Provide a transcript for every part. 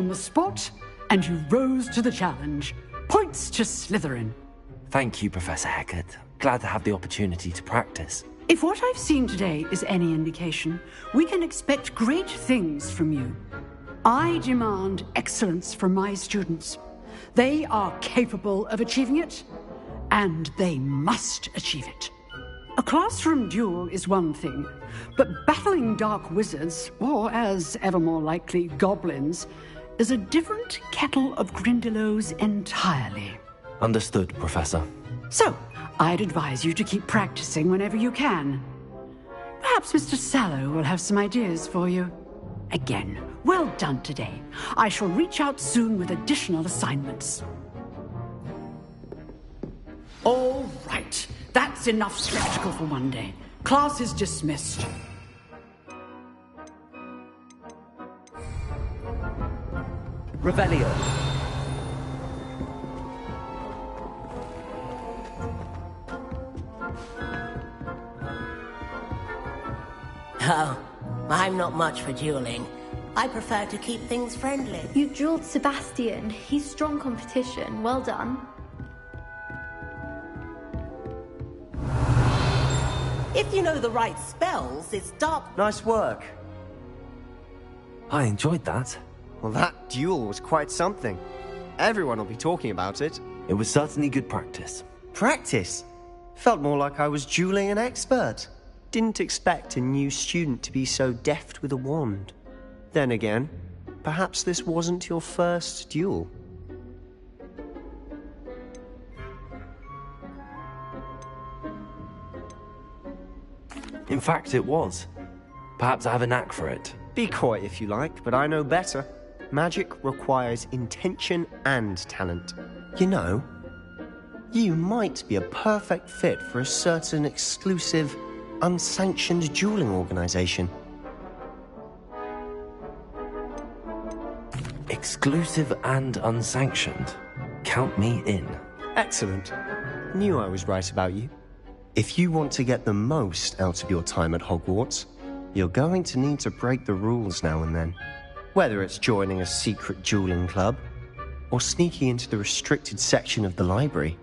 the spot, and you rose to the challenge. Points to Slytherin. Thank you, Professor Hecat. Glad to have the opportunity to practice. If what I've seen today is any indication, we can expect great things from you. I demand excellence from my students. They are capable of achieving it, and they must achieve it. A classroom duel is one thing, but battling dark wizards, or as ever more likely, goblins, is a different kettle of Grindylows entirely. Understood, Professor. So, I'd advise you to keep practicing whenever you can. Perhaps Mr. Sallow will have some ideas for you. Again, well done today. I shall reach out soon with additional assignments. All right. That's enough spectacle for one day. Class is dismissed. Revelio. Oh, I'm not much for dueling. I prefer to keep things friendly. You dueled Sebastian. He's strong competition. Well done. If you know the right spells, it's dark. Nice work. I enjoyed that. Well, that duel was quite something. Everyone will be talking about it. It was certainly good practice. Practice? Felt more like I was dueling an expert. Didn't expect a new student to be so deft with a wand. Then again, perhaps this wasn't your first duel. In fact, it was. Perhaps I have a knack for it. Be coy if you like, but I know better. Magic requires intention and talent. You know, you might be a perfect fit for a certain exclusive, unsanctioned dueling organization. Exclusive and unsanctioned. Count me in. Excellent. Knew I was right about you. If you want to get the most out of your time at Hogwarts, you're going to need to break the rules now and then. Whether it's joining a secret dueling club, or sneaking into the restricted section of the library,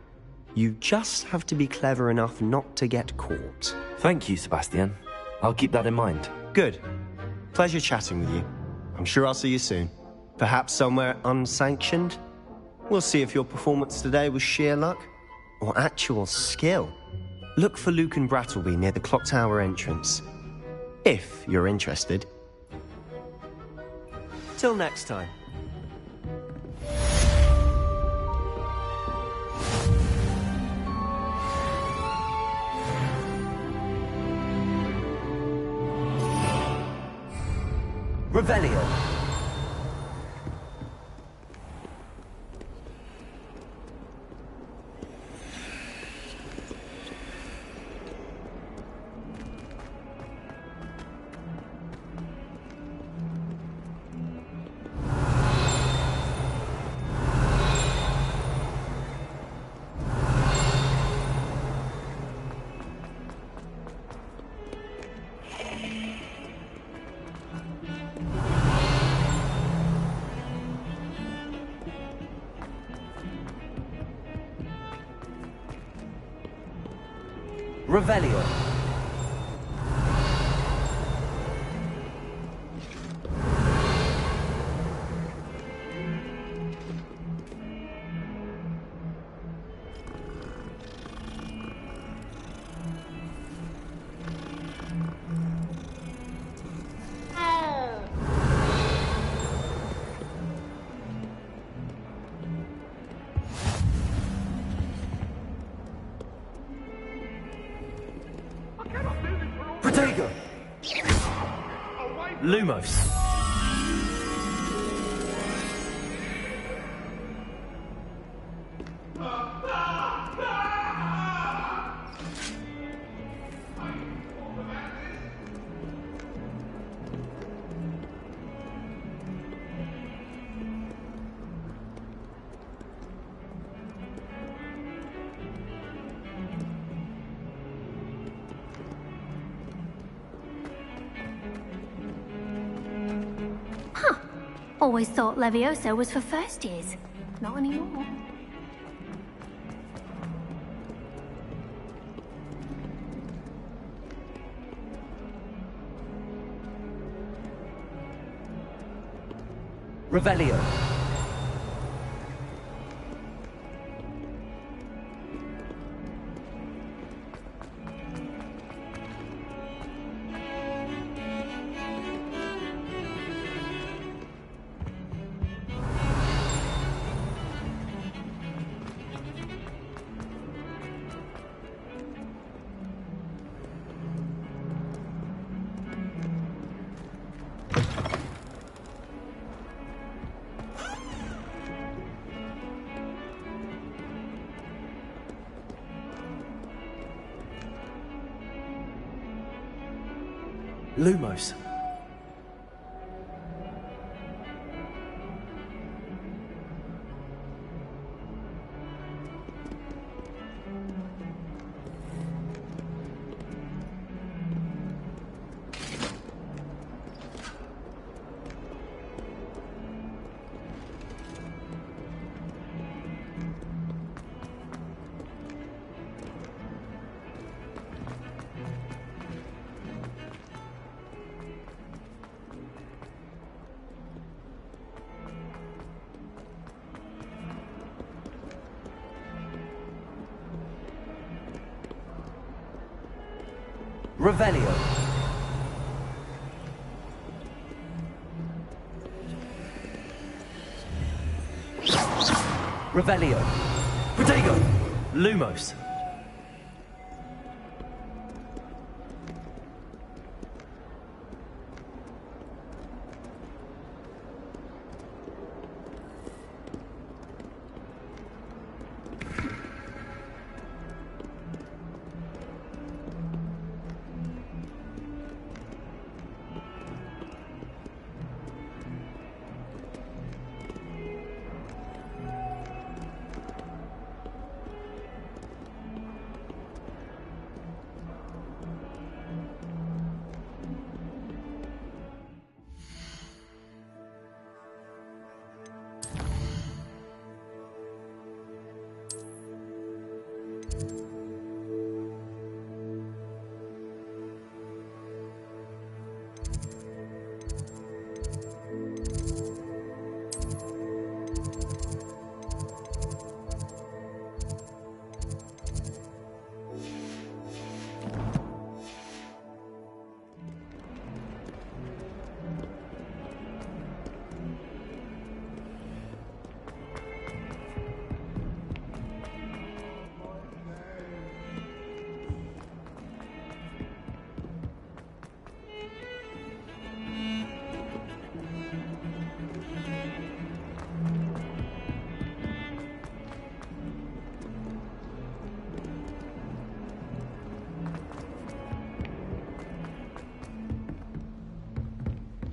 you just have to be clever enough not to get caught. Thank you, Sebastian. I'll keep that in mind. Good. Pleasure chatting with you. I'm sure I'll see you soon. Perhaps somewhere unsanctioned? We'll see if your performance today was sheer luck, or actual skill. Look for Lucan Brattleby near the Clock Tower entrance. If you're interested. Till next time. Revelio. Revelio. Protego! Lumos! Always thought Levioso was for first years. Not anymore. Revelio. Lumos. Revelio. Revelio. Protego. Lumos.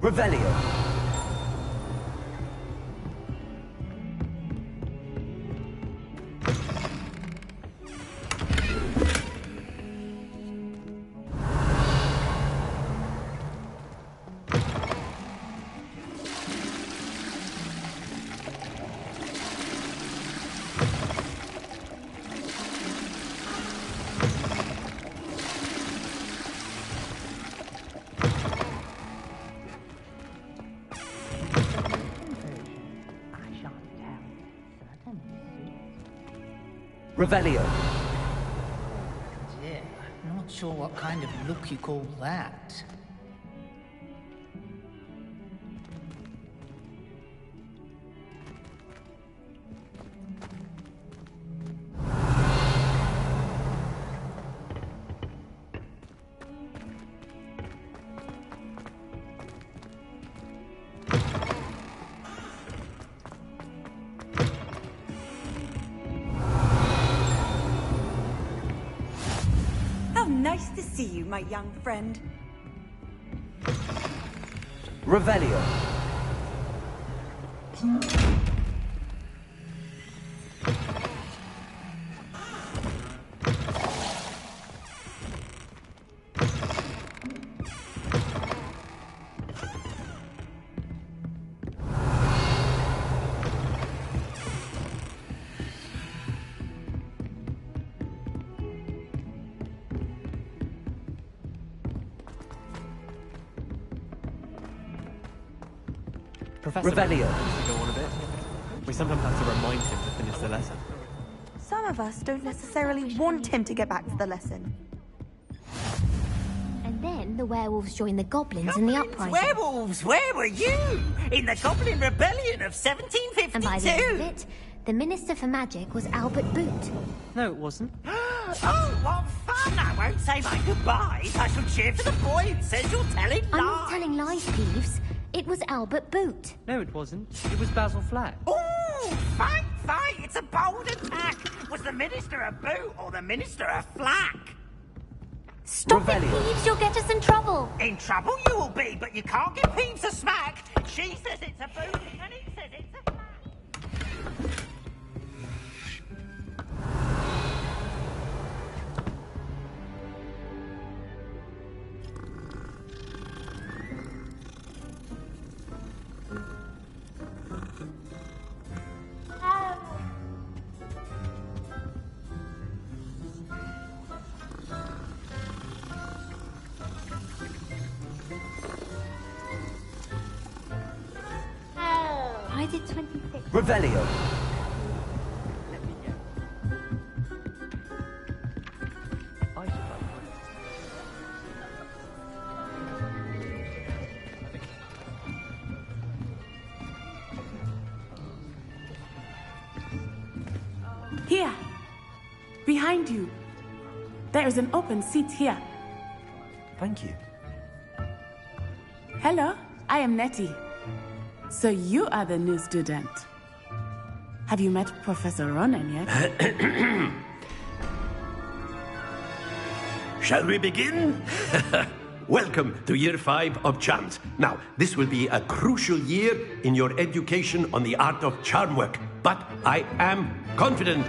Revelio. Revelio. Yeah, not sure what kind of look you call that. Nice to see you, my young friend. Revelio. Professor Revelio. to go on a bit. We sometimes have to remind him to finish the lesson. Some of us don't necessarily want him to get back to the lesson. And then the werewolves joined the goblins in the uprising. Werewolves, where were you? In the Goblin Rebellion of 1752. And by the end of it, the Minister for Magic was Albert Boot. No, it wasn't. Oh, what fun! I won't say my goodbyes. I shall cheer for the boy who says you're telling lies. I'm not telling lies, Peeves. It was Albert Boot. No, it wasn't. It was Basil Flack. Oh, fight! It's a bold attack. Was the Minister a boot or the Minister a flack? Stop it, Peeves! You'll get us in trouble. In trouble you will be, but you can't give Peeves a smack. She says it's a boot and he says it's a flack. I did 26. Revelio. Here, behind you. There is an open seat here. Thank you. Hello, I am Nettie. So you are the new student. Have you met Professor Ronan yet? Shall we begin? Welcome to Year 5 of Charms. Now, this will be a crucial year in your education on the art of charm work. But I am confident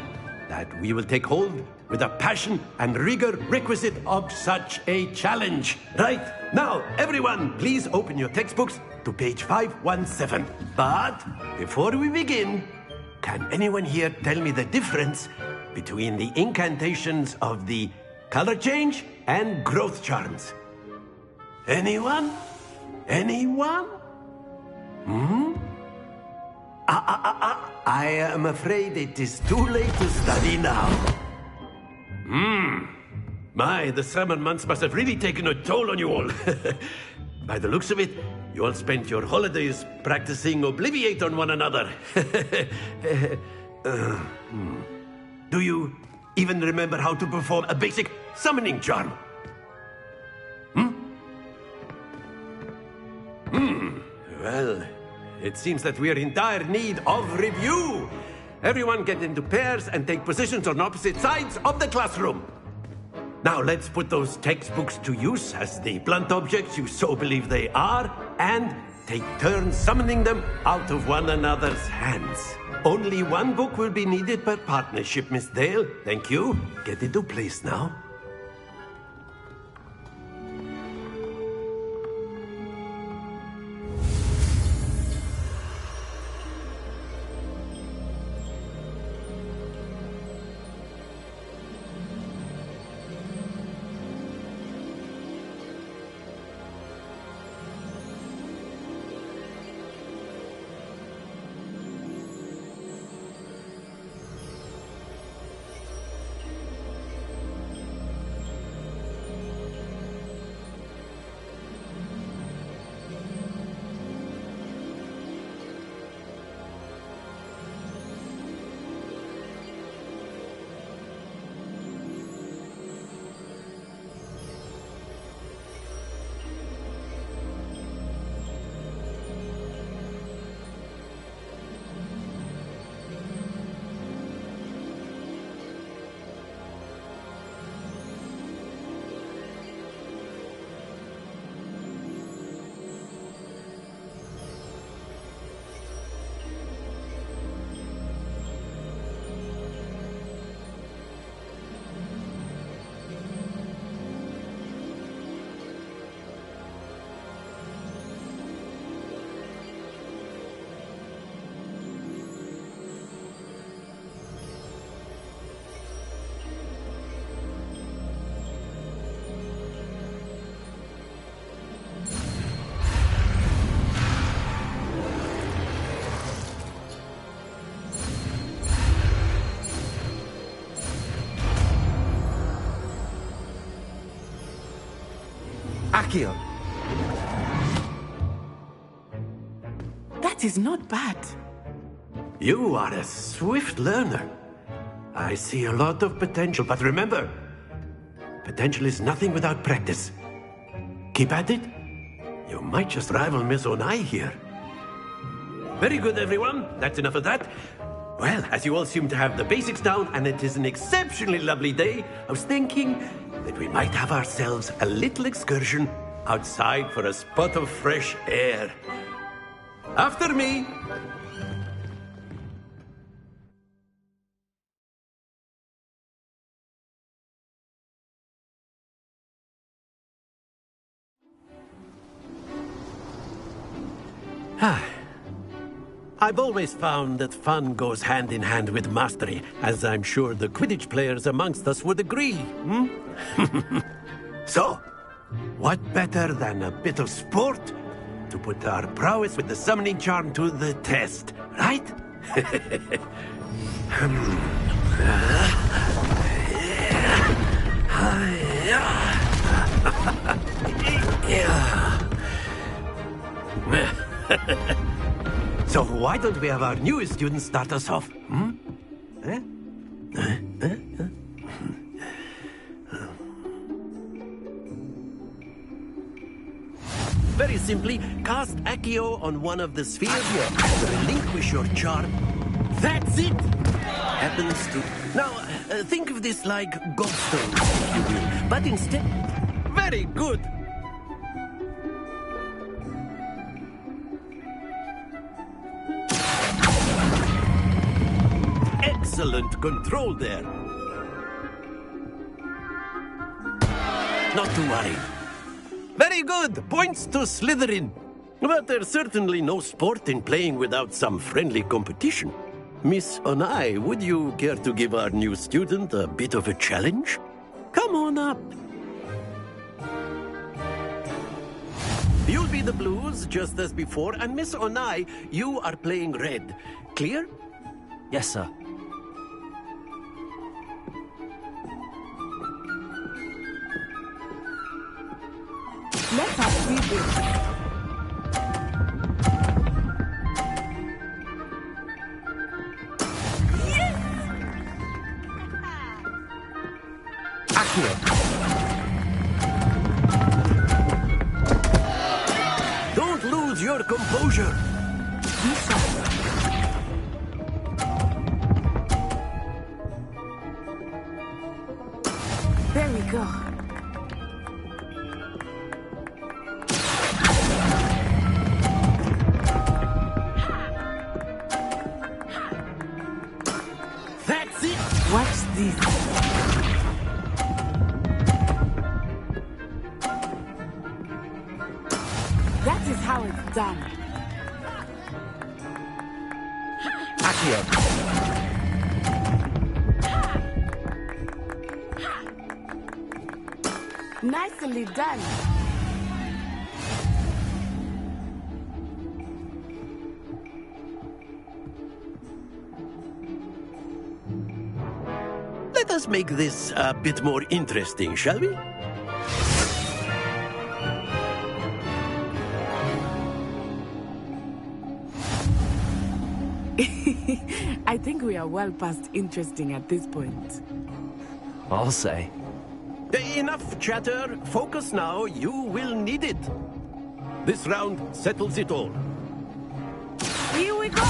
that we will take hold with the passion and rigor requisite of such a challenge. Right, now, everyone, please open your textbooks to page 517. But before we begin, can anyone here tell me the difference between the incantations of the color change and growth charms? Anyone? Anyone? I am afraid it is too late to study now. My, the summer months must have really taken a toll on you all. By the looks of it, you all spent your holidays practicing Obliviate on one another. Do you even remember how to perform a basic summoning charm? Well, it seems that we are in dire need of review. Everyone get into pairs and take positions on opposite sides of the classroom. Now let's put those textbooks to use as the blunt objects you so believe they are, and take turns summoning them out of one another's hands. Only one book will be needed per partnership, Miss Dale. Thank you. Get into place now. Accio! That is not bad. You are a swift learner. I see a lot of potential, but remember, potential is nothing without practice. Keep at it. You might just rival Miss Onai here. Very good, everyone. That's enough of that. Well, as you all seem to have the basics down, and it is an exceptionally lovely day, I was thinking that we might have ourselves a little excursion outside for a spot of fresh air. After me! I've always found that fun goes hand in hand with mastery, as I'm sure the Quidditch players amongst us would agree. So, what better than a bit of sport to put our prowess with the summoning charm to the test, right? So why don't we have our newest student start us off? Very simply, cast Accio on one of the spheres here. Relinquish your charm. That's it! Happens to... Now, think of this like gobstones, if you will. But instead... Very good! Excellent control there. Not to worry. Very good. Points to Slytherin. But there's certainly no sport in playing without some friendly competition. Miss Onai, would you care to give our new student a bit of a challenge? Come on up. You'll be the blues, just as before, and Miss Onai, you are playing red. Clear? Yes, sir. Let us see this. Yes! Accio! Don't lose your composure. There we go. That's it. Watch this. That is how it's done. Accio! Nicely done. Let us make this a bit more interesting, shall we? I think we are well past interesting at this point. I'll say. Enough chatter. Focus now. You will need it. This round settles it all. Here we go.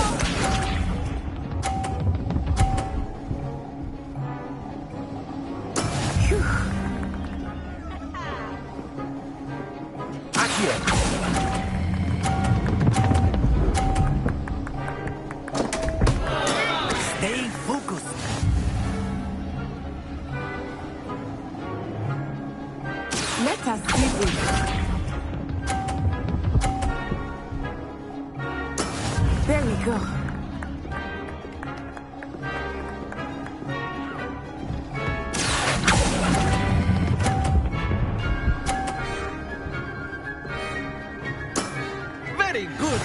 Stay focused. Let us see this. There we go. Very good.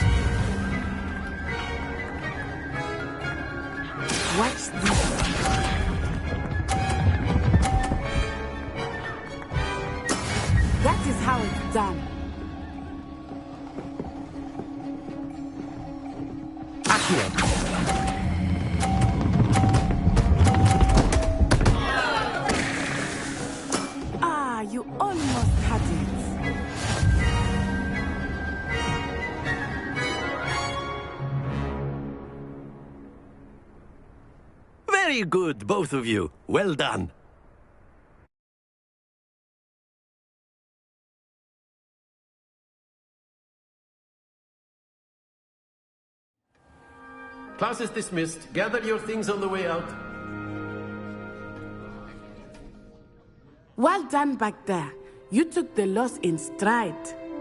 Watch this. That is how it's done. Accio! Ah, you almost had it. Very good, both of you. Well done. Class is dismissed. Gather your things on the way out. Well done back there. You took the loss in stride.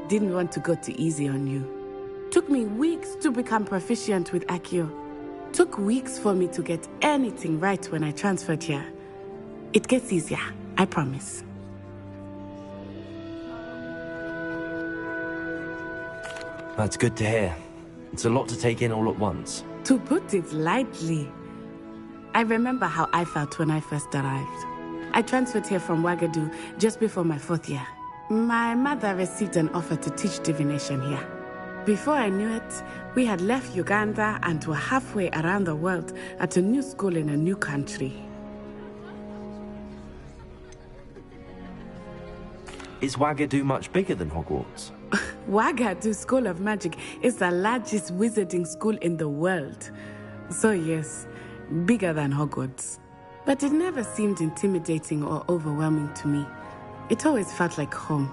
Didn't want to go too easy on you. Took me weeks to become proficient with Accio. Took weeks for me to get anything right when I transferred here. It gets easier, I promise. That's good to hear. It's a lot to take in all at once. To put it lightly, I remember how I felt when I first arrived. I transferred here from Wagadu just before my 4th year. My mother received an offer to teach divination here. Before I knew it, we had left Uganda and were halfway around the world at a new school in a new country. Is Wagadu much bigger than Hogwarts? Wagadu School of Magic is the largest wizarding school in the world. So yes, bigger than Hogwarts. But it never seemed intimidating or overwhelming to me. It always felt like home.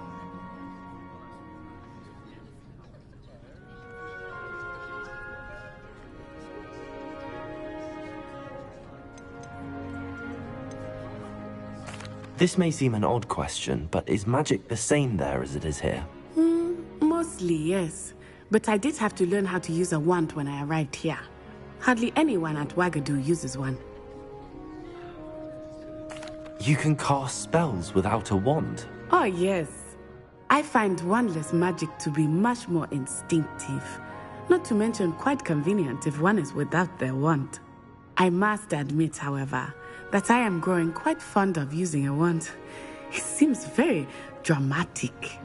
This may seem an odd question, but is magic the same there as it is here? Mostly, yes. But I did have to learn how to use a wand when I arrived here. Hardly anyone at Wagadu uses one. You can cast spells without a wand? Oh, yes. I find wandless magic to be much more instinctive. Not to mention quite convenient if one is without their wand. I must admit, however, that I am growing quite fond of using a wand. It seems very dramatic.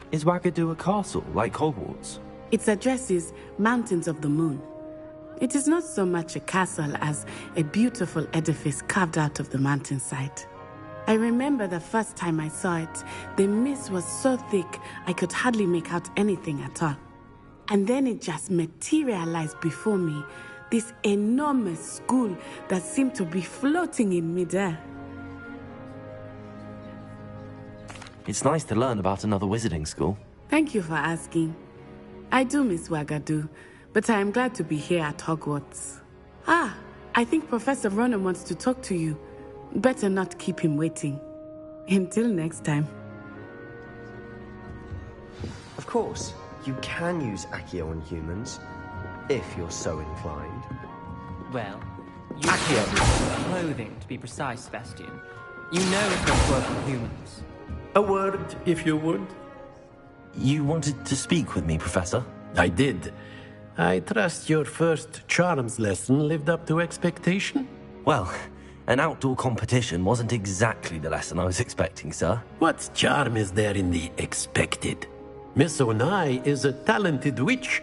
Is Wagadu a castle, like Hogwarts? Its address is Mountains of the Moon. It is not so much a castle as a beautiful edifice carved out of the mountainside. I remember the first time I saw it, the mist was so thick I could hardly make out anything at all. And then it just materialized before me, this enormous school that seemed to be floating in midair. It's nice to learn about another wizarding school. Thank you for asking. I do miss Wagadu, but I am glad to be here at Hogwarts. Ah, I think Professor Ronen wants to talk to you. Better not keep him waiting. Until next time. Of course, you can use Accio on humans, if you're so inclined. Well, you use clothing, to be precise, Sebastian. You know it won't work on humans. A word, if you would. You wanted to speak with me, Professor? I did. I trust your first charms lesson lived up to expectation? Well, an outdoor competition wasn't exactly the lesson I was expecting, sir. What charm is there in the expected? Miss Onai is a talented witch.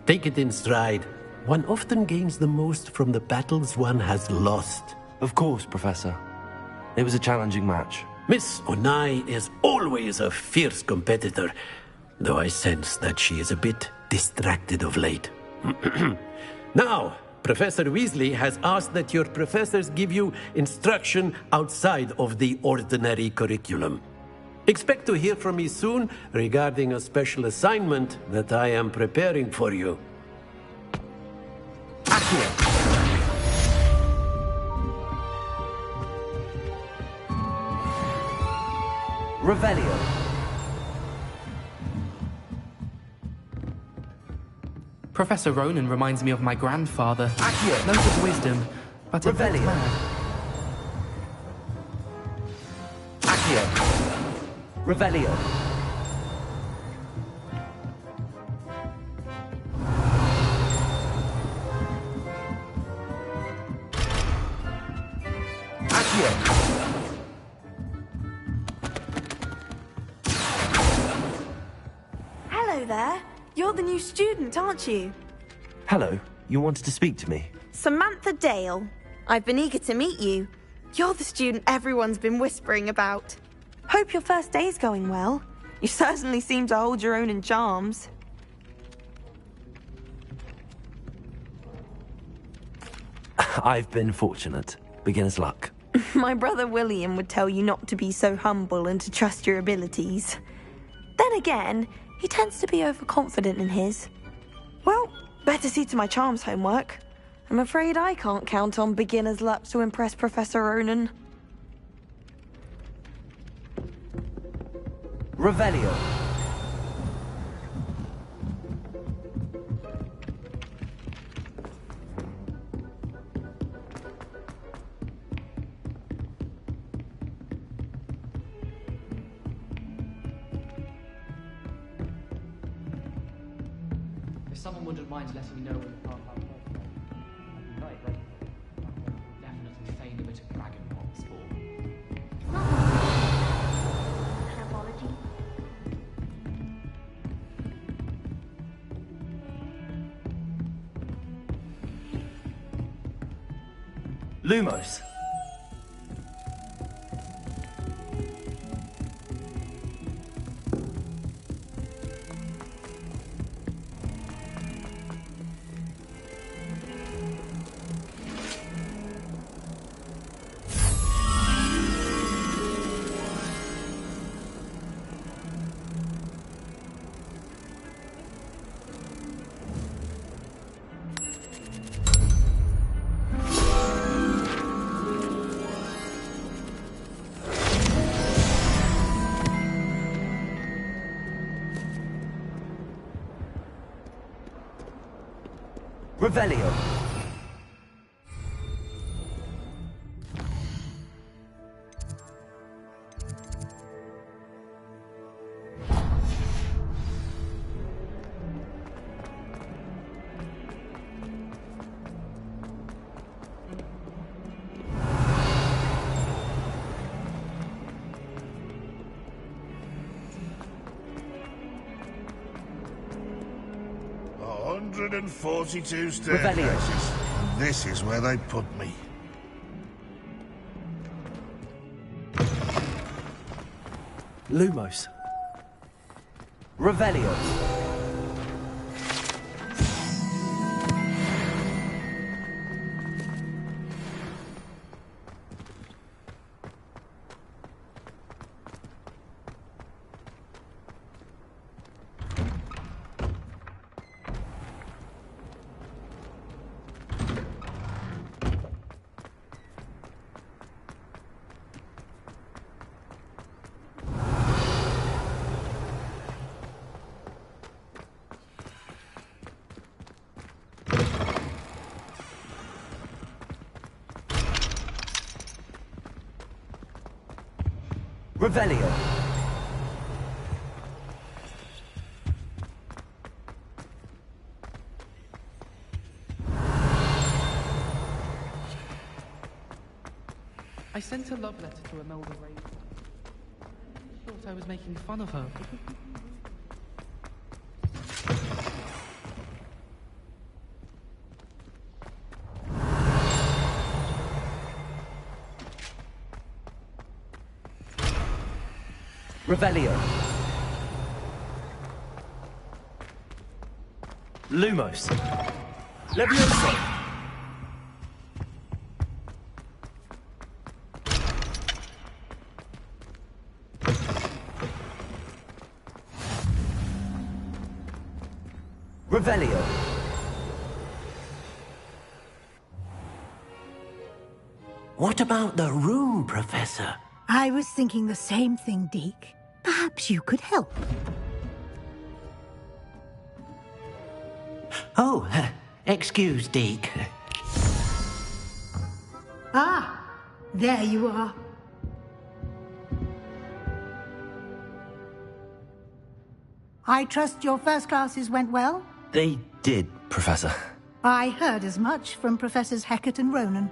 Take it in stride. One often gains the most from the battles one has lost. Of course, Professor. It was a challenging match. Miss Onai is always a fierce competitor, though I sense that she is a bit distracted of late. Now, Professor Weasley has asked that your professors give you instruction outside of the ordinary curriculum. Expect to hear from me soon regarding a special assignment that I am preparing for you. Accio! Revelio. Professor Ronen reminds me of my grandfather. Accio! Loads of wisdom, but a bit Revelio. mad. Accio! Revelio. Hello there. You're the new student, aren't you? Hello, you wanted to speak to me? Samantha Dale. I've been eager to meet you. You're the student everyone's been whispering about. Hope your first day's going well. You certainly seem to hold your own in charms. I've been fortunate. Beginner's luck. My brother William would tell you not to be so humble and to trust your abilities. Then again, he tends to be overconfident in his. Well, better see to my charms homework. I'm afraid I can't count on beginner's luck to impress Professor Ronan. Revelio. If someone wouldn't mind letting me know when the path I'd be very grateful. Definitely feign a bit of dragon pop sport. Herbology. Lumos. Revelio. And 42 staircases. And this is where they put me. Lumos. Revelio. Revelio. I sent a love letter to Imelda Raven. Thought I was making fun of her. Revelio. Lumos. Levioso. Revelio. What about the room, Professor? I was thinking the same thing, Deke. Perhaps you could help. Oh, excuse, Deke. Ah, there you are. I trust your first classes went well? They did, Professor. I heard as much from Professors Hecat and Ronan.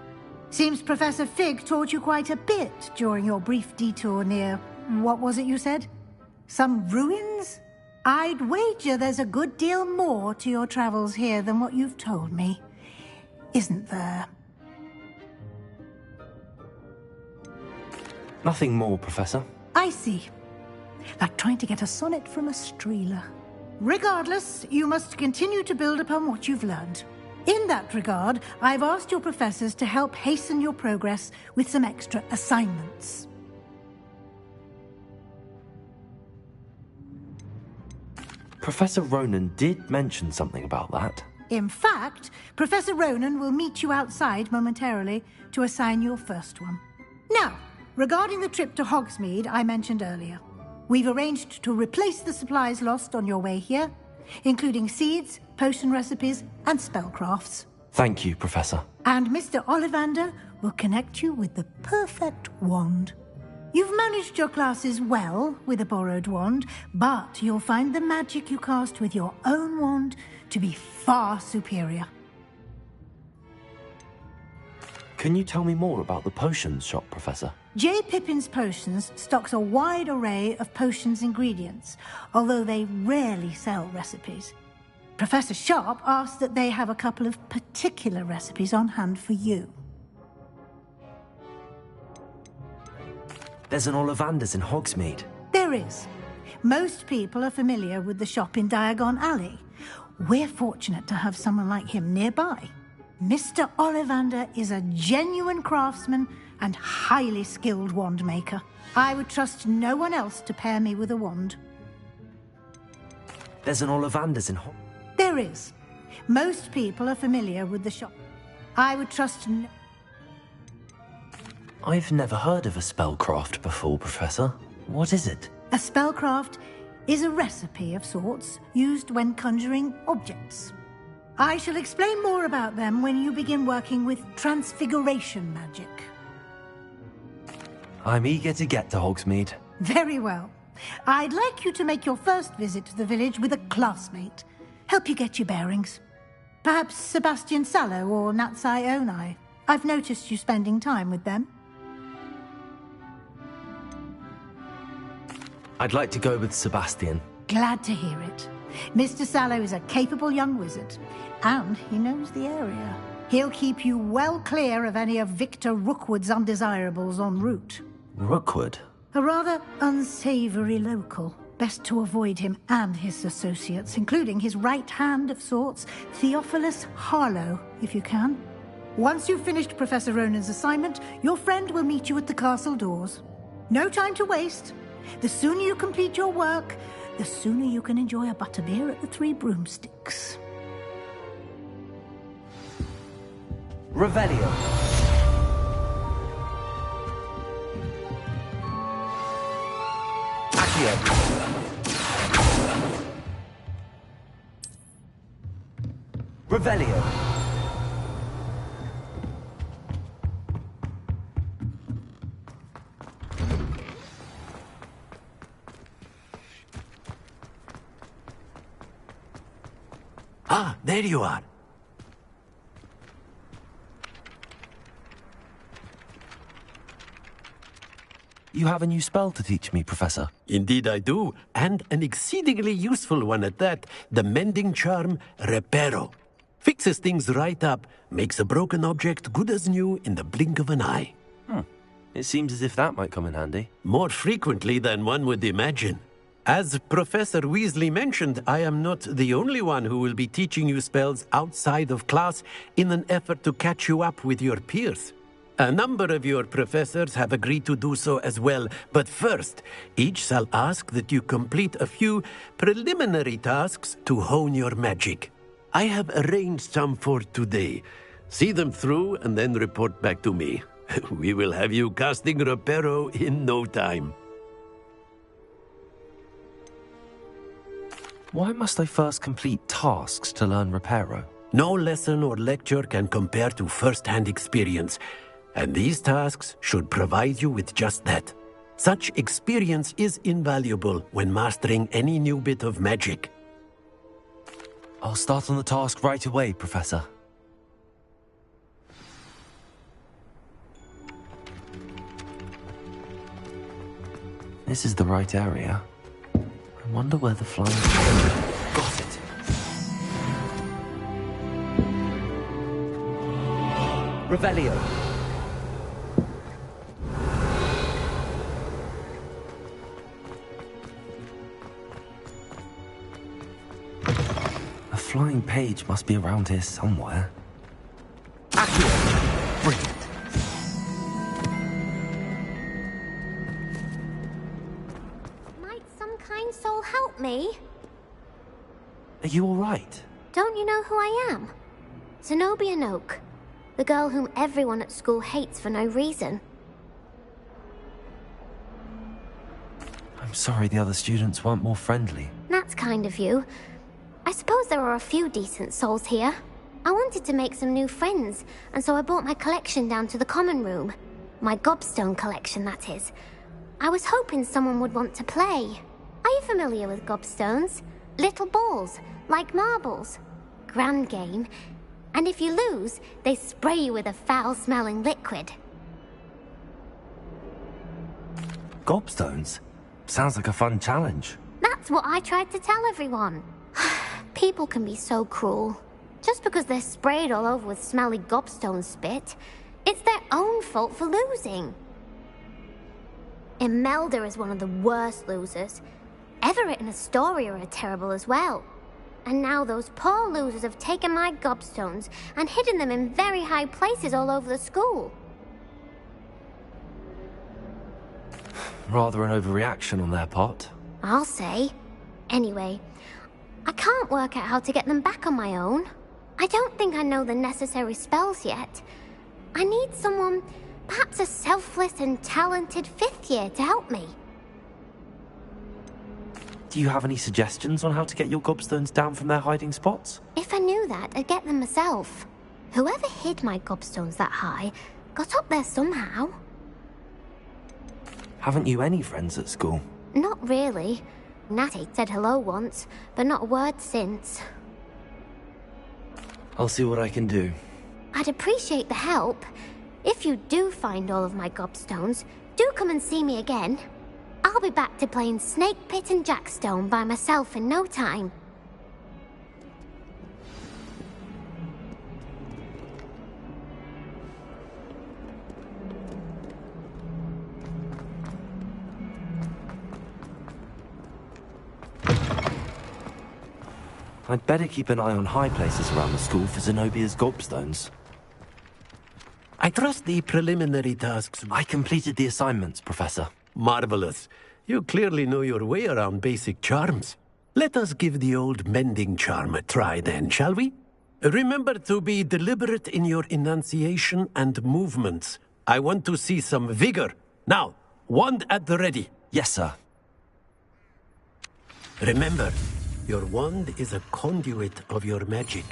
Seems Professor Fig taught you quite a bit during your brief detour near... what was it you said? Some ruins? I'd wager there's a good deal more to your travels here than what you've told me. Isn't there? Nothing more, Professor. I see. Like trying to get a sonnet from a streeler. Regardless, you must continue to build upon what you've learned. In that regard, I've asked your professors to help hasten your progress with some extra assignments. Professor Ronen did mention something about that. In fact, Professor Ronen will meet you outside momentarily to assign your first one. Now, regarding the trip to Hogsmeade I mentioned earlier, we've arranged to replace the supplies lost on your way here, including seeds, potion recipes, and spellcrafts. Thank you, Professor. And Mr. Ollivander will connect you with the perfect wand. You've managed your classes well with a borrowed wand, but you'll find the magic you cast with your own wand to be far superior. Can you tell me more about the potions shop, Professor? J. Pippin's Potions stocks a wide array of potions ingredients, although they rarely sell recipes. Professor Sharp asked that they have a couple of particular recipes on hand for you. There's an Ollivander's in Hogsmeade. There is. Most people are familiar with the shop in Diagon Alley. We're fortunate to have someone like him nearby. Mr. Ollivander is a genuine craftsman and highly skilled wand maker. I would trust no one else to pair me with a wand. There's an Ollivander's in There is. Most people are familiar with the shop. I would trust no... I've never heard of a spellcraft before, Professor. What is it? A spellcraft is a recipe of sorts used when conjuring objects. I shall explain more about them when you begin working with transfiguration magic. I'm eager to get to Hogsmeade. Very well. I'd like you to make your first visit to the village with a classmate. Help you get your bearings. Perhaps Sebastian Sallow or Natsai Onai. I've noticed you spending time with them. I'd like to go with Sebastian. Glad to hear it. Mr. Sallow is a capable young wizard, and he knows the area. He'll keep you well clear of any of Victor Rookwood's undesirables en route. Rookwood? A rather unsavory local. Best to avoid him and his associates, including his right hand of sorts, Theophilus Harlow, if you can. Once you've finished Professor Ronen's assignment, your friend will meet you at the castle doors. No time to waste. The sooner you complete your work, the sooner you can enjoy a butterbeer at the Three Broomsticks. Revelio. Accio. Revelio. Ah, there you are. You have a new spell to teach me, Professor. Indeed I do, and an exceedingly useful one at that. The mending charm, Reparo. Fixes things right up, makes a broken object good as new in the blink of an eye. It seems as if that might come in handy. More frequently than one would imagine. As Professor Weasley mentioned, I am not the only one who will be teaching you spells outside of class in an effort to catch you up with your peers. A number of your professors have agreed to do so as well, but first, each shall ask that you complete a few preliminary tasks to hone your magic. I have arranged some for today. See them through and then report back to me. We will have you casting Reparo in no time. Why must I first complete tasks to learn Reparo? No lesson or lecture can compare to first-hand experience, and these tasks should provide you with just that. Such experience is invaluable when mastering any new bit of magic. I'll start on the task right away, Professor. This is the right area. I'm Wonder where the flying... Got it! Revelio! A flying page must be around here somewhere. Accio! Brilliant! Might some kind soul help me? Are you alright? Don't you know who I am? Zenobia Noak. The girl whom everyone at school hates for no reason. I'm sorry the other students weren't more friendly. That's kind of you. I suppose there are a few decent souls here. I wanted to make some new friends, and so I brought my collection down to the common room. My gobstone collection, that is. I was hoping someone would want to play. Are you familiar with gobstones? Little balls, like marbles. Grand game. And if you lose, they spray you with a foul-smelling liquid. Gobstones? Sounds like a fun challenge. That's what I tried to tell everyone. People can be so cruel. Just because they're sprayed all over with smelly gobstone spit, it's their own fault for losing. Imelda is one of the worst losers. Everett and Astoria are terrible as well. And now those poor losers have taken my gobstones and hidden them in very high places all over the school. Rather an overreaction on their part. I'll say. Anyway, I can't work out how to get them back on my own. I don't think I know the necessary spells yet. I need someone, perhaps a selfless and talented 5th year to help me. Do you have any suggestions on how to get your gobstones down from their hiding spots? If I knew that, I'd get them myself. Whoever hid my gobstones that high got up there somehow. Haven't you any friends at school? Not really. Natty said hello once, but not a word since. I'll see what I can do. I'd appreciate the help. If you do find all of my gobstones, do come and see me again. I'll be back to playing Snake Pit and Jackstone by myself in no time. I'd better keep an eye on high places around the school for Zenobia's gobstones. I trust the preliminary tasks... I completed the assignments, Professor. Marvelous. You clearly know your way around basic charms. Let us give the old mending charm a try then, shall we? Remember to be deliberate in your enunciation and movements. I want to see some vigor. Now, wand at the ready. Yes, sir. Remember, your wand is a conduit of your magic.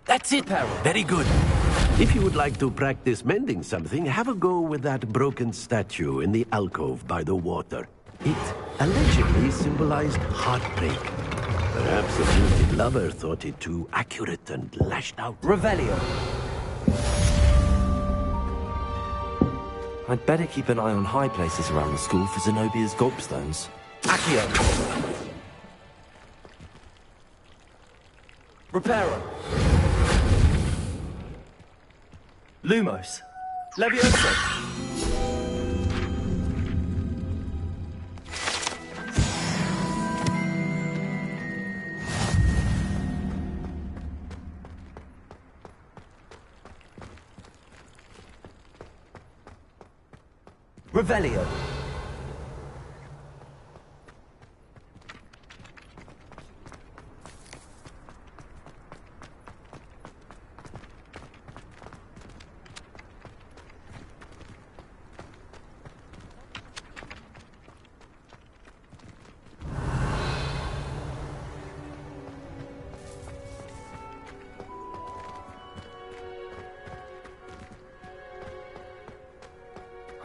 That's it. Very good. If you would like to practice mending something, have a go with that broken statue in the alcove by the water. It allegedly symbolized heartbreak. Perhaps a wounded lover thought it too accurate and lashed out. Revelio. I'd better keep an eye on high places around the school for Zenobia's gobstones. Accio. Reparo. Lumos. Levioso. Revelio.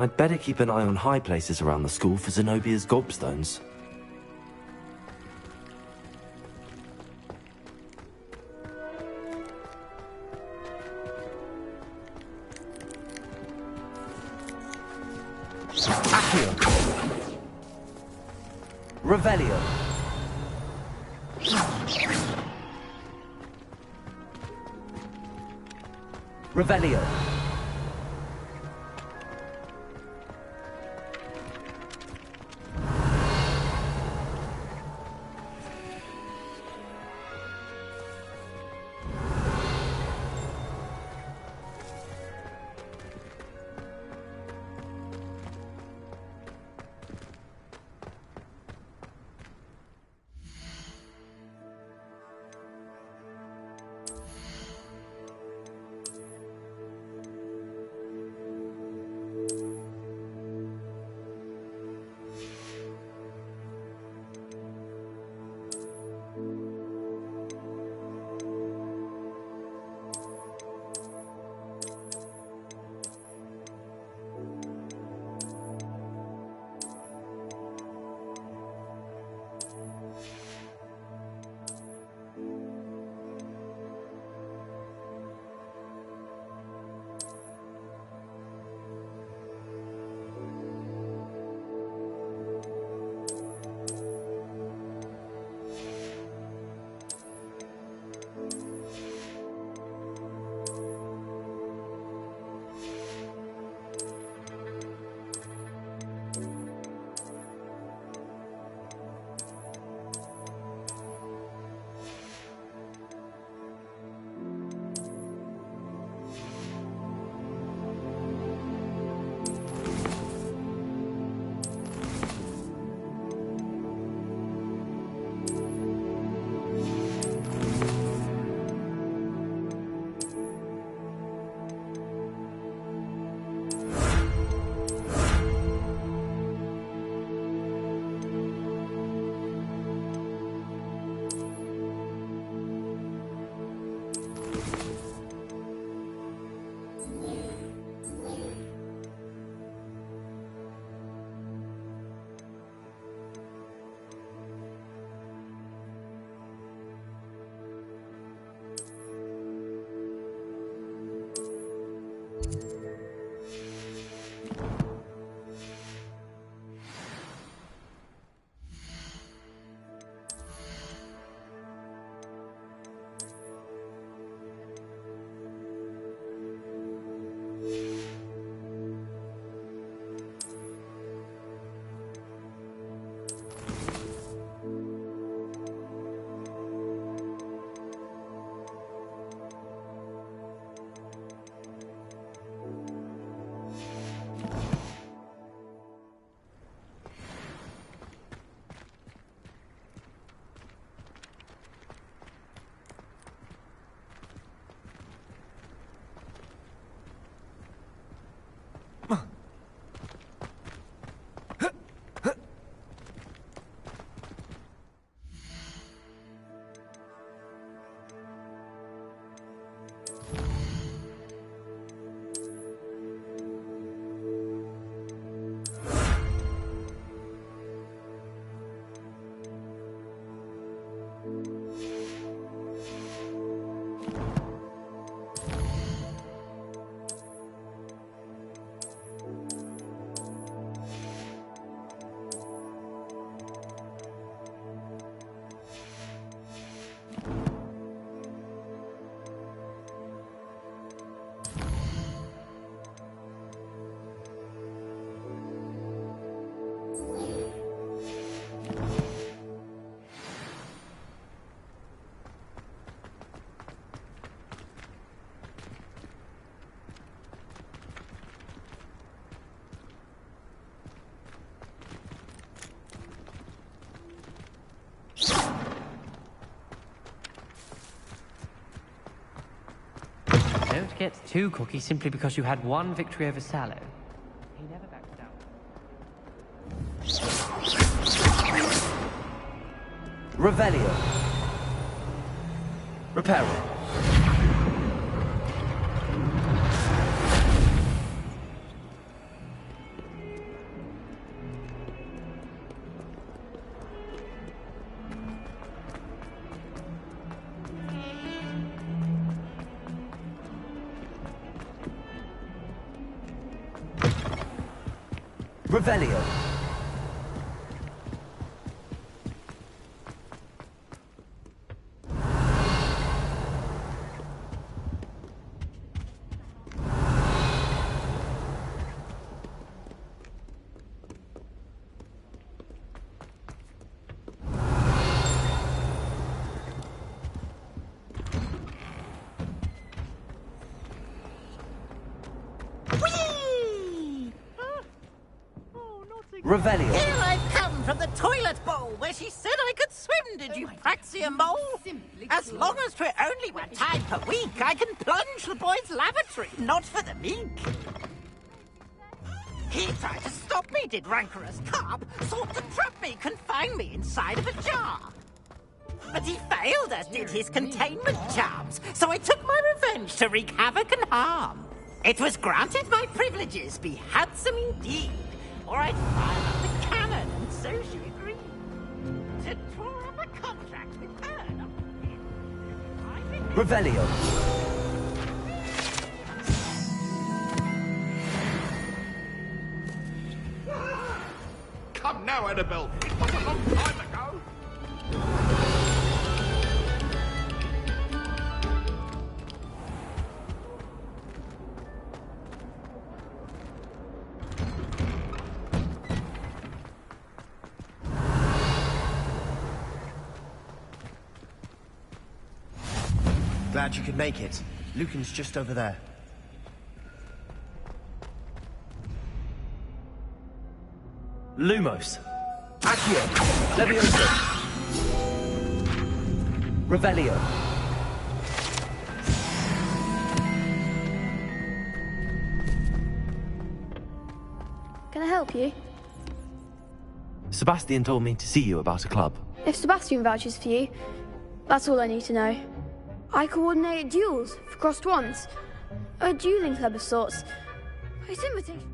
I'd better keep an eye on high places around the school for Zenobia's gobstones. Accio! Revelio! Revelio! Don't get too cocky simply because you had one victory over Sallow. He never backs down. Revelio. Reparo. Revelio. Revelio. Here I've come from the toilet bowl where she said I could swim, did you Praxia Mole? As long as 'twere only 1 time per week, I can plunge the boy's lavatory, not for the meek. He tried to stop me, did rancorous carp, sought to trap me, confine me inside of a jar. But he failed, as did his containment charms, so I took my revenge to wreak havoc and harm. It was granted my privileges be handsome indeed, or I'd fire up the cannon, and so she agreed to draw up a contract with her. Revelio. Come now, Annabelle. It was a long time ago. Glad you could make it. Lucan's just over there. Lumos. Accio. Levioso. Revelio. Can I help you? Sebastian told me to see you about a club. If Sebastian vouches for you, that's all I need to know. I coordinate duels for crossed wands. A dueling club of sorts. His invitation...